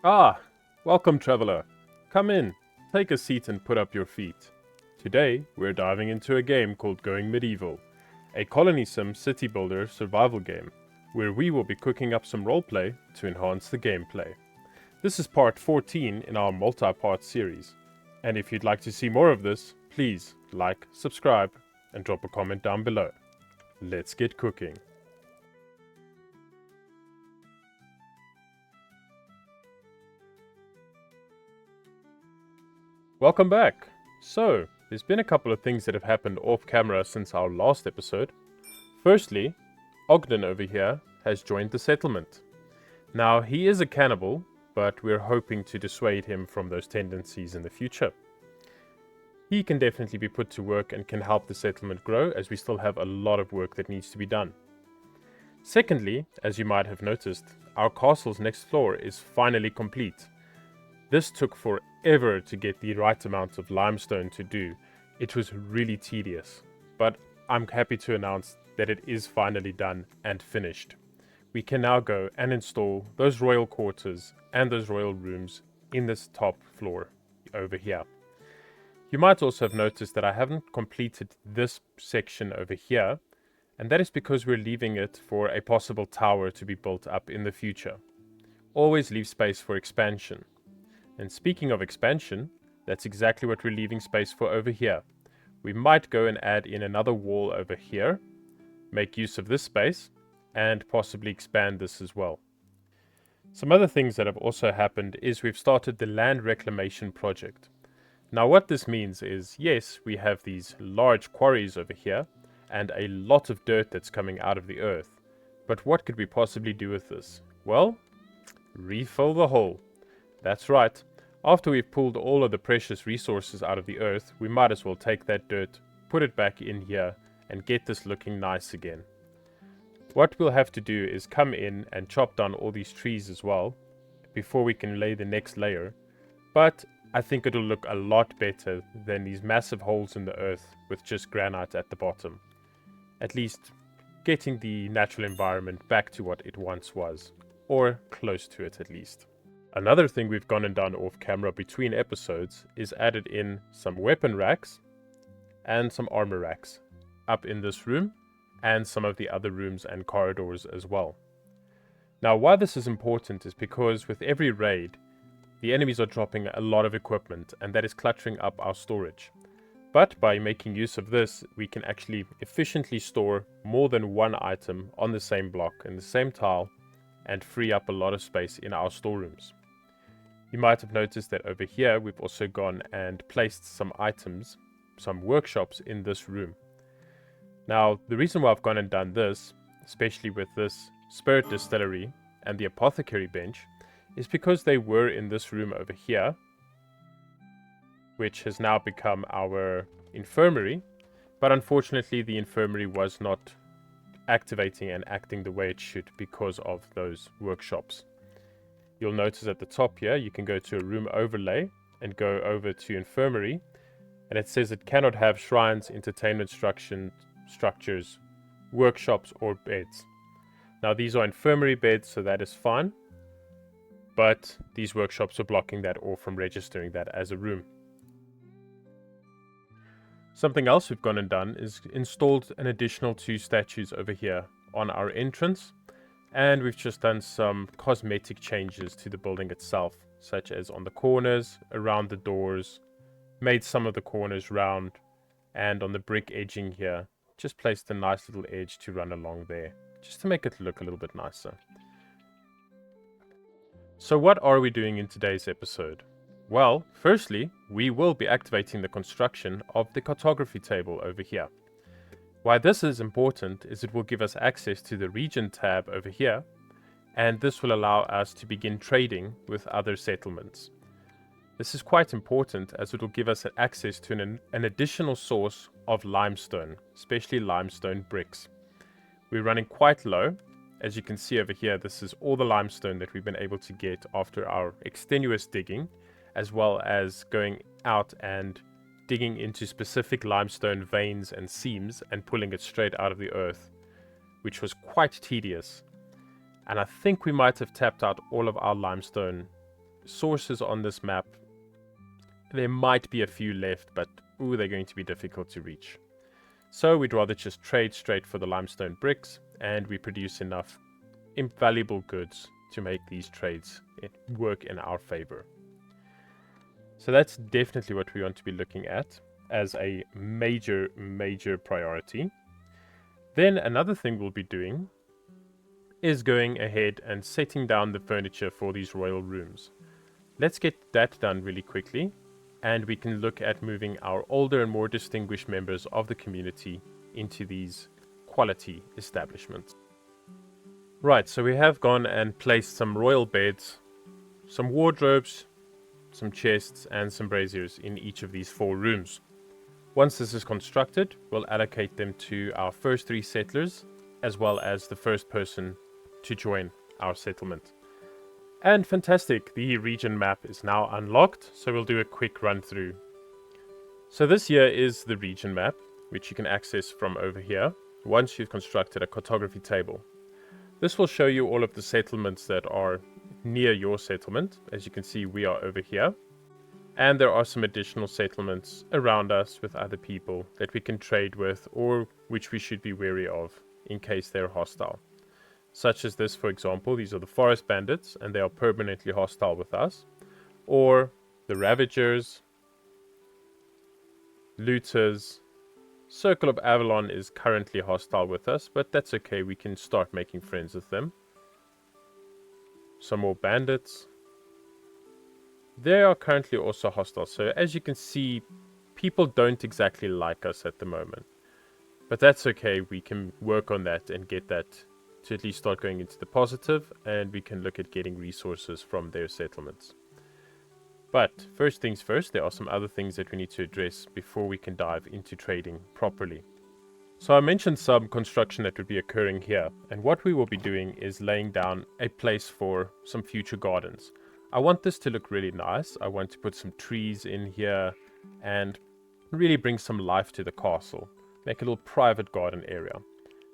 Ah, welcome traveler. Come in, take a seat and put up your feet. Today, we're diving into a game called Going Medieval, a colony sim city builder survival game, where we will be cooking up some roleplay to enhance the gameplay. This is part 14 in our multi-part series, and if you'd like to see more of this, please like, subscribe, and drop a comment down below. Let's get cooking. Welcome back! So, there's been a couple of things that have happened off camera since our last episode. Firstly, Ogden over here has joined the settlement. Now, he is a cannibal, but we're hoping to dissuade him from those tendencies in the future. He can definitely be put to work and can help the settlement grow, as we still have a lot of work that needs to be done. Secondly, as you might have noticed, our castle's next floor is finally complete. This took forever to get the right amount of limestone to do. It was really tedious, but I'm happy to announce that it is finally done and finished. We can now go and install those royal quarters and those royal rooms in this top floor over here. You might also have noticed that I haven't completed this section over here, and that is because we're leaving it for a possible tower to be built up in the future. Always leave space for expansion. And speaking of expansion, that's exactly what we're leaving space for over here. We might go and add in another wall over here, make use of this space, and possibly expand this as well. Some other things that have also happened is we've started the land reclamation project. Now what this means is, yes, we have these large quarries over here, and a lot of dirt that's coming out of the earth. But what could we possibly do with this? Well, refill the hole. That's right. After we've pulled all of the precious resources out of the earth, we might as well take that dirt, put it back in here, and get this looking nice again. What we'll have to do is come in and chop down all these trees as well, before we can lay the next layer. But I think it'll look a lot better than these massive holes in the earth with just granite at the bottom. At least getting the natural environment back to what it once was, or close to it at least. Another thing we've gone and done off camera between episodes is added in some weapon racks and some armor racks up in this room and some of the other rooms and corridors as well. Now why this is important is because with every raid, the enemies are dropping a lot of equipment and that is cluttering up our storage. But by making use of this, we can actually efficiently store more than one item on the same block in the same tile and free up a lot of space in our storerooms. You might have noticed that over here we've also gone and placed some items, some workshops in this room. Now the reason why I've gone and done this, especially with this spirit distillery and the apothecary bench, is because they were in this room over here, which has now become our infirmary, but unfortunately the infirmary was not activating and acting the way it should because of those workshops. You'll notice at the top here, you can go to a room overlay and go over to infirmary, and it says it cannot have shrines, entertainment structures, workshops, or beds. Now these are infirmary beds, so that is fine, but these workshops are blocking that off from registering that as a room. Something else we've gone and done is installed an additional 2 statues over here on our entrance, and we've just done some cosmetic changes to the building itself, such as on the corners, around the doors, made some of the corners round, and on the brick edging here, just placed a nice little edge to run along there, just to make it look a little bit nicer. So what are we doing in today's episode? Well, firstly, we will be activating the construction of the cartography table over here. Why this is important is it will give us access to the region tab over here, and this will allow us to begin trading with other settlements. This is quite important as it will give us access to an additional source of limestone, especially limestone bricks. We're running quite low. As you can see over here, this is all the limestone that we've been able to get after our extenuous digging, as well as going out and digging into specific limestone veins and seams and pulling it straight out of the earth, which was quite tedious. And I think we might have tapped out all of our limestone sources on this map, there might be a few left, but ooh, they're going to be difficult to reach. So we'd rather just trade straight for the limestone bricks, and we produce enough invaluable goods to make these trades work in our favor. So that's definitely what we want to be looking at as a major priority. Then another thing we'll be doing is going ahead and setting down the furniture for these royal rooms. Let's get that done really quickly, and we can look at moving our older and more distinguished members of the community into these quality establishments. Right, so we have gone and placed some royal beds, some wardrobes, some chests, and some braziers in each of these 4 rooms. Once this is constructed, we'll allocate them to our first 3 settlers, as well as the first person to join our settlement. And fantastic, the region map is now unlocked, so we'll do a quick run through. So this here is the region map, which you can access from over here, once you've constructed a cartography table. This will show you all of the settlements that are near your settlement. As you can see, we are over here. And there are some additional settlements around us with other people that we can trade with, or which we should be wary of in case they're hostile. Such as this, for example, these are the forest bandits, and they are permanently hostile with us. Or the ravagers, looters. Circle of Avalon is currently hostile with us, but that's okay, we can start making friends with them. Some more bandits. They are currently also hostile, so as you can see, people don't exactly like us at the moment. But that's okay, we can work on that and get that to at least start going into the positive, and we can look at getting resources from their settlements. But first things first, there are some other things that we need to address before we can dive into trading properly. So I mentioned some construction that would be occurring here, and what we will be doing is laying down a place for some future gardens. I want this to look really nice. I want to put some trees in here and really bring some life to the castle. Make a little private garden area.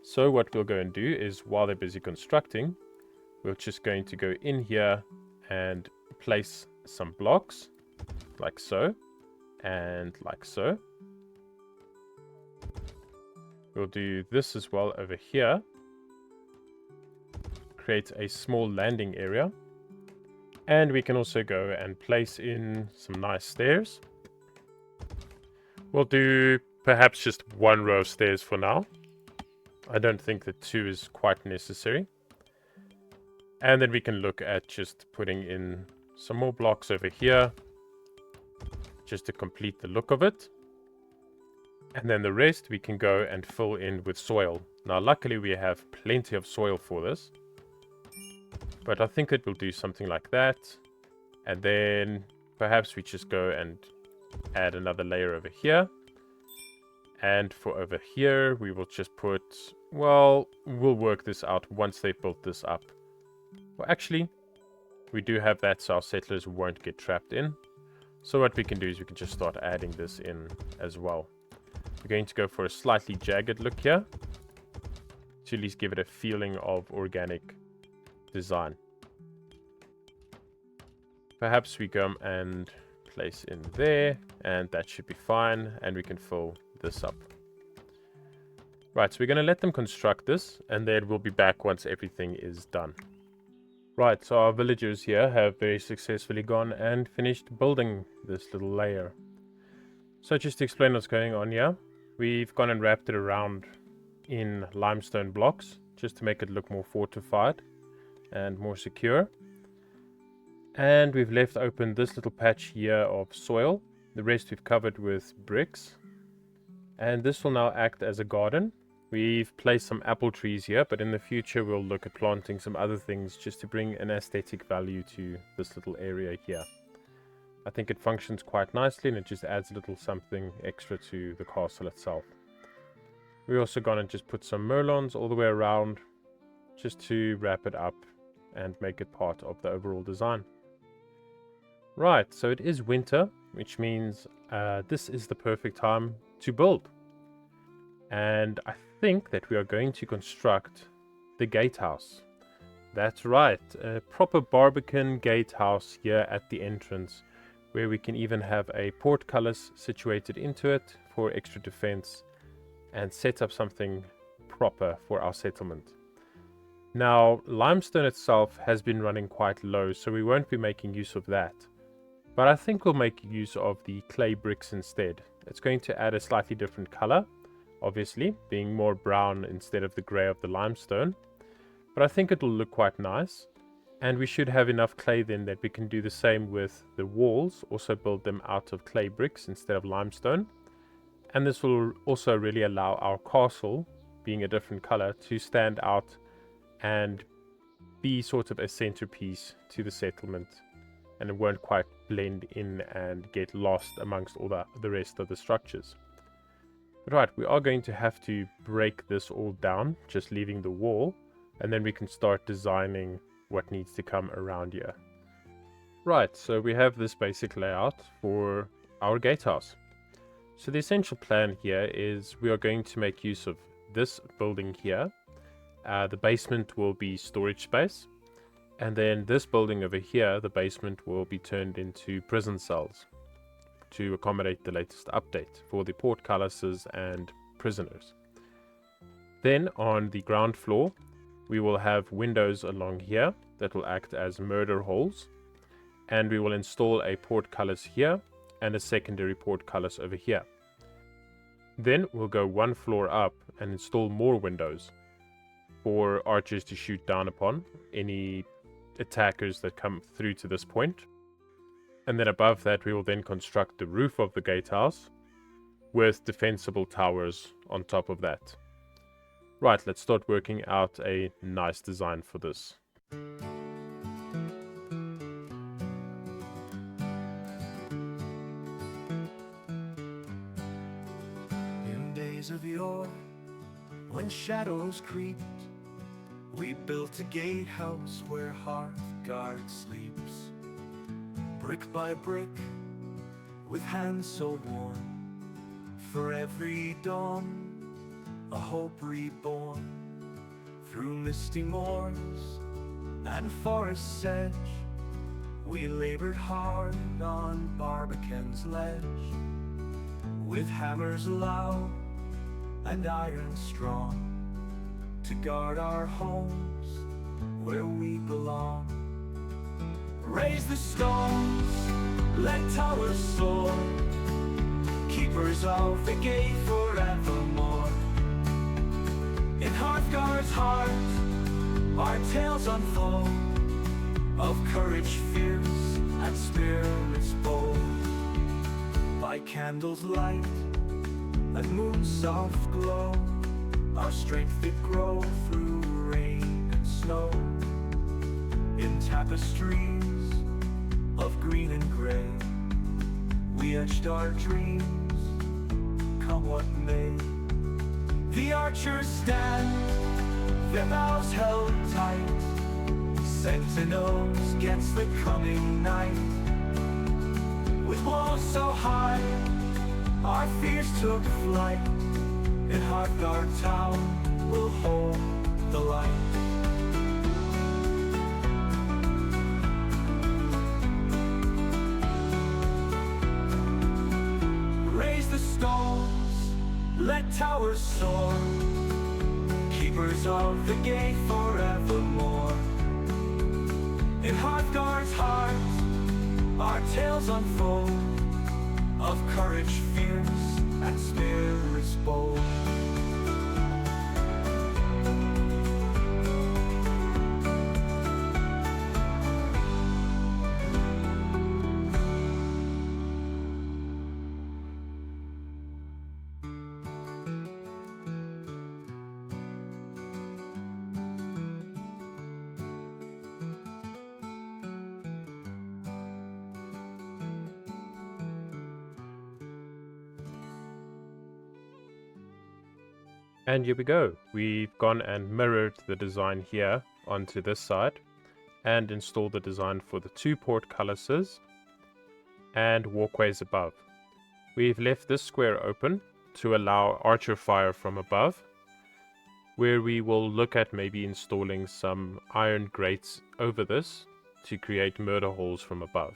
So what we'll go and do is, while they're busy constructing, we're just going to go in here and place some blocks, like so, and like so. We'll do this as well over here. Create a small landing area. And we can also go and place in some nice stairs. We'll do perhaps just 1 row of stairs for now. I don't think that 2 is quite necessary. And then we can look at just putting in some more blocks over here, just to complete the look of it. And then the rest we can go and fill in with soil. Now luckily we have plenty of soil for this, but I think it will do something like that. And then perhaps we just go and add another layer over here. And for over here we will just put, well, we'll work this out once they've built this up. Well, actually, we do have that, so our settlers won't get trapped in. So what we can do is we can just start adding this in as well. We're going to go for a slightly jagged look here, to at least give it a feeling of organic design. Perhaps we go and place in there, and that should be fine, and we can fill this up. Right, so we're going to let them construct this, and then we'll be back once everything is done. Right, so our villagers here have very successfully gone and finished building this little layer. So just to explain what's going on here, we've gone and wrapped it around in limestone blocks, just to make it look more fortified and more secure. And we've left open this little patch here of soil. The rest we've covered with bricks. And this will now act as a garden. We've placed some apple trees here, but in the future we'll look at planting some other things just to bring an aesthetic value to this little area here. I think it functions quite nicely, and it just adds a little something extra to the castle itself. We're also going to just put some merlons all the way around, just to wrap it up and make it part of the overall design. Right, so it is winter, which means this is the perfect time to build. And I think that we are going to construct the gatehouse. That's right, a proper Barbican gatehouse here at the entrance, where we can even have a portcullis situated into it for extra defense and set up something proper for our settlement. Now, limestone itself has been running quite low, so we won't be making use of that. But I think we'll make use of the clay bricks instead. It's going to add a slightly different color, obviously, being more brown instead of the grey of the limestone. But I think it'll look quite nice. And we should have enough clay then that we can do the same with the walls, also build them out of clay bricks instead of limestone. And this will also really allow our castle, being a different color, to stand out and be sort of a centerpiece to the settlement, and it won't quite blend in and get lost amongst all the rest of the structures. But right, we are going to have to break this all down, just leaving the wall, and then we can start designing what needs to come around here. Right, so we have this basic layout for our gatehouse. So the essential plan here is we are going to make use of this building here. The basement will be storage space, and then this building over here, the basement, will be turned into prison cells to accommodate the latest update for the portcullises and prisoners. Then on the ground floor, we will have windows along here that will act as murder holes, and we will install a portcullis here and a secondary portcullis over here. Then we'll go one floor up and install more windows for archers to shoot down upon any attackers that come through to this point. And then above that, we will then construct the roof of the gatehouse with defensible towers on top of that. Right, let's start working out a nice design for this. In days of yore, when shadows creeped, we built a gatehouse where Hearthguard sleeps. Brick by brick, with hands so worn, for every dawn, a hope reborn. Through misty moors and forest sedge, we labored hard on Barbican's ledge, with hammers loud and iron strong, to guard our homes where we belong. Raise the stones, let towers soar, keepers of the gate forevermore. In Hearthguard's heart, our tales unfold, of courage fierce and spirits bold. By candles light and moon's soft glow, our strength did grow through rain and snow. In tapestries of green and gray, we etched our dreams, come what may. The archers stand, their bows held tight, sentinels against the coming night. With walls so high, our fears took flight. In Hearthguard town, we'll hold the light. Raise the stones, let towers soar, keepers of the gate forevermore. In Hearthguard's heart, our tales unfold, of courage fierce and spirits bold. And here we go. We've gone and mirrored the design here onto this side and installed the design for the two portcullises and walkways above. We've left this square open to allow archer fire from above, where we will look at maybe installing some iron grates over this to create murder holes from above.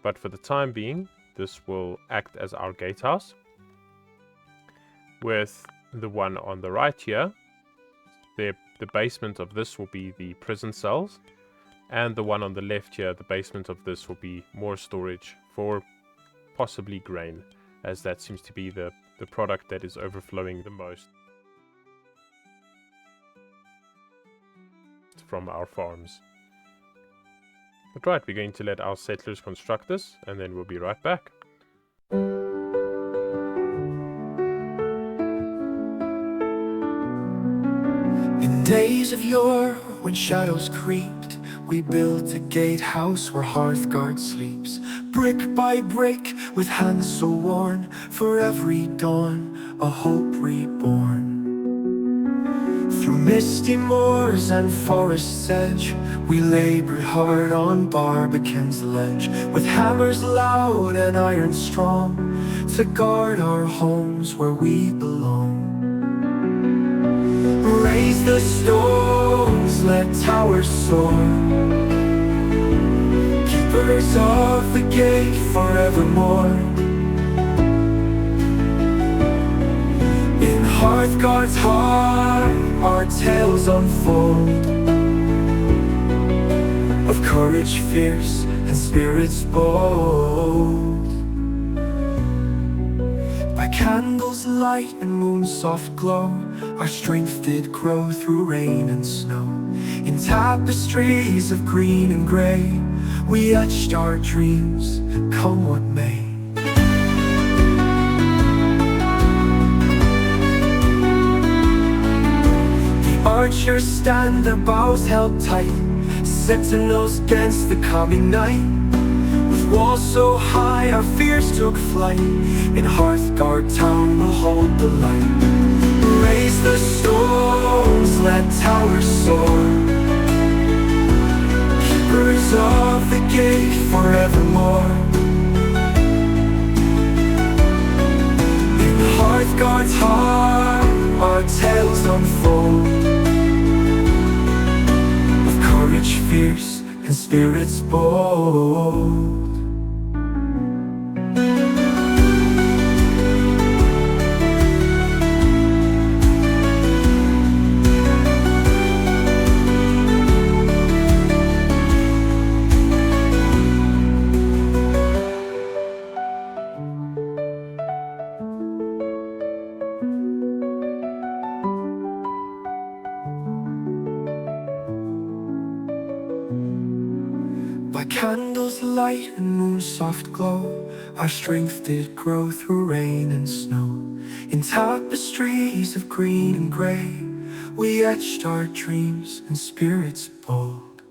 But for the time being, this will act as our gatehouse, with the one on the right here, the basement of this will be the prison cells, and the one on the left here, the basement of this will be more storage for possibly grain, as that seems to be the product that is overflowing the most from our farms. But right, we're going to let our settlers construct this, and then we'll be right back. In days of yore, when shadows creeped, we built a gatehouse where Hearthguard sleeps. Brick by brick, with hands so worn, for every dawn, a hope reborn. Through misty moors and forest sedge, we labored hard on Barbican's ledge, with hammers loud and iron strong, to guard our homes where we belong. Raise the stones, let towers soar, keepers of the gate forevermore. In Hearthguard's heart, our tales unfold, of courage fierce and spirits bold. By candles light and moon's soft glow, our strength did grow through rain and snow. In tapestries of green and gray, we etched our dreams, come what may. The archers stand, their bows held tight, sentinels against the coming night. With walls so high, our fears took flight. In Hearthguard town we'll hold the light. Raise the stones, let towers soar, keepers of the gate forevermore. In Hearthguard's heart, our tales unfold, of courage fierce and spirits bold. By candles light and moon's soft glow, our strength did grow through rain and snow. In tapestries of green and gray, we etched our dreams and spirits bold.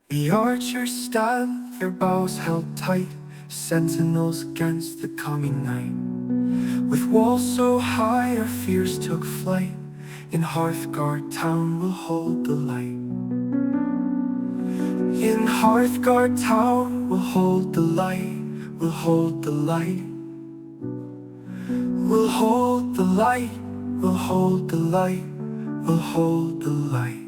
The archers stand, their bows held tight, sentinels against the coming night. With walls so high, our fears took flight. In Hearthguard town we'll hold the light. In Hearthguard town we'll hold the light. We'll hold the light. We'll hold the light. We'll hold the light. We'll hold the light.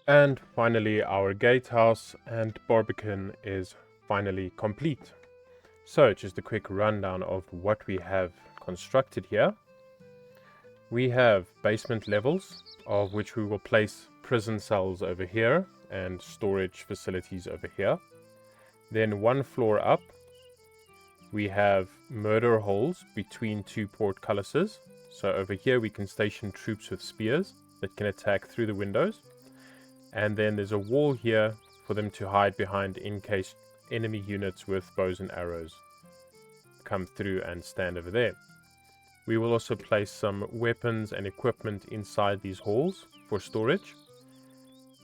And finally, our gatehouse and Barbican is finally complete. So, just a quick rundown of what we have constructed here. We have basement levels, of which we will place prison cells over here and storage facilities over here. Then one floor up, we have murder holes between two portcullises. So over here we can station troops with spears that can attack through the windows. And then there's a wall here for them to hide behind in case enemy units with bows and arrows come through and stand over there. We will also place some weapons and equipment inside these halls for storage.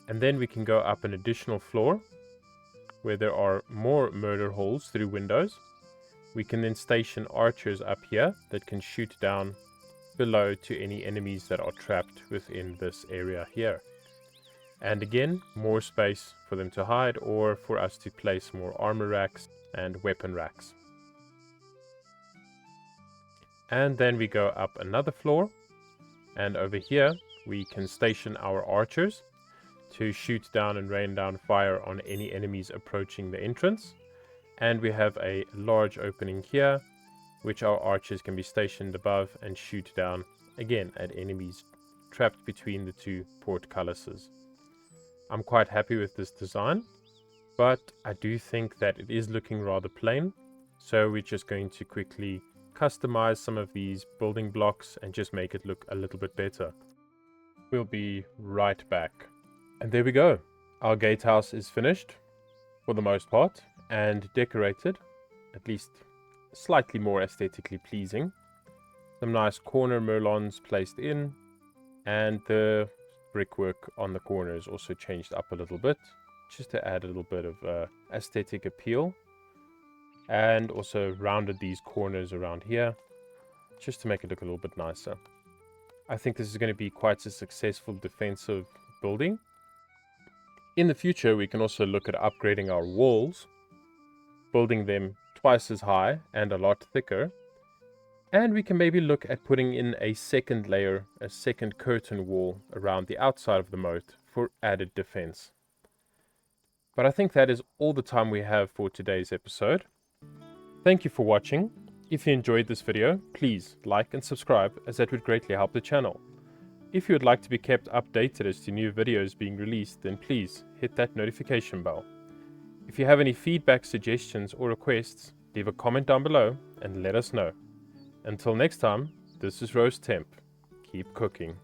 And then we can go up an additional floor where there are more murder holes through windows. We can then station archers up here that can shoot down below to any enemies that are trapped within this area here. And again, more space for them to hide or for us to place more armor racks and weapon racks. And then we go up another floor, and over here we can station our archers to shoot down and rain down fire on any enemies approaching the entrance. And we have a large opening here, which our archers can be stationed above and shoot down again at enemies trapped between the two portcullises. I'm quite happy with this design, but I do think that it is looking rather plain, so we're just going to quickly customize some of these building blocks and just make it look a little bit better. We'll be right back. And there we go. Our gatehouse is finished for the most part and decorated, at least slightly more aesthetically pleasing. Some nice corner merlons placed in, and the brickwork on the corners also changed up a little bit just to add a little bit of aesthetic appeal, and also rounded these corners around here just to make it look a little bit nicer. I think this is going to be quite a successful defensive building. In the future we can also look at upgrading our walls, building them twice as high and a lot thicker, and we can maybe look at putting in a second layer, a second curtain wall around the outside of the moat for added defense. But I think that is all the time we have for today's episode. Thank you for watching. If you enjoyed this video, please like and subscribe, as that would greatly help the channel. If you would like to be kept updated as to new videos being released, then please hit that notification bell. If you have any feedback, suggestions or requests, leave a comment down below and let us know. Until next time, this is Roast Temp. Keep cooking.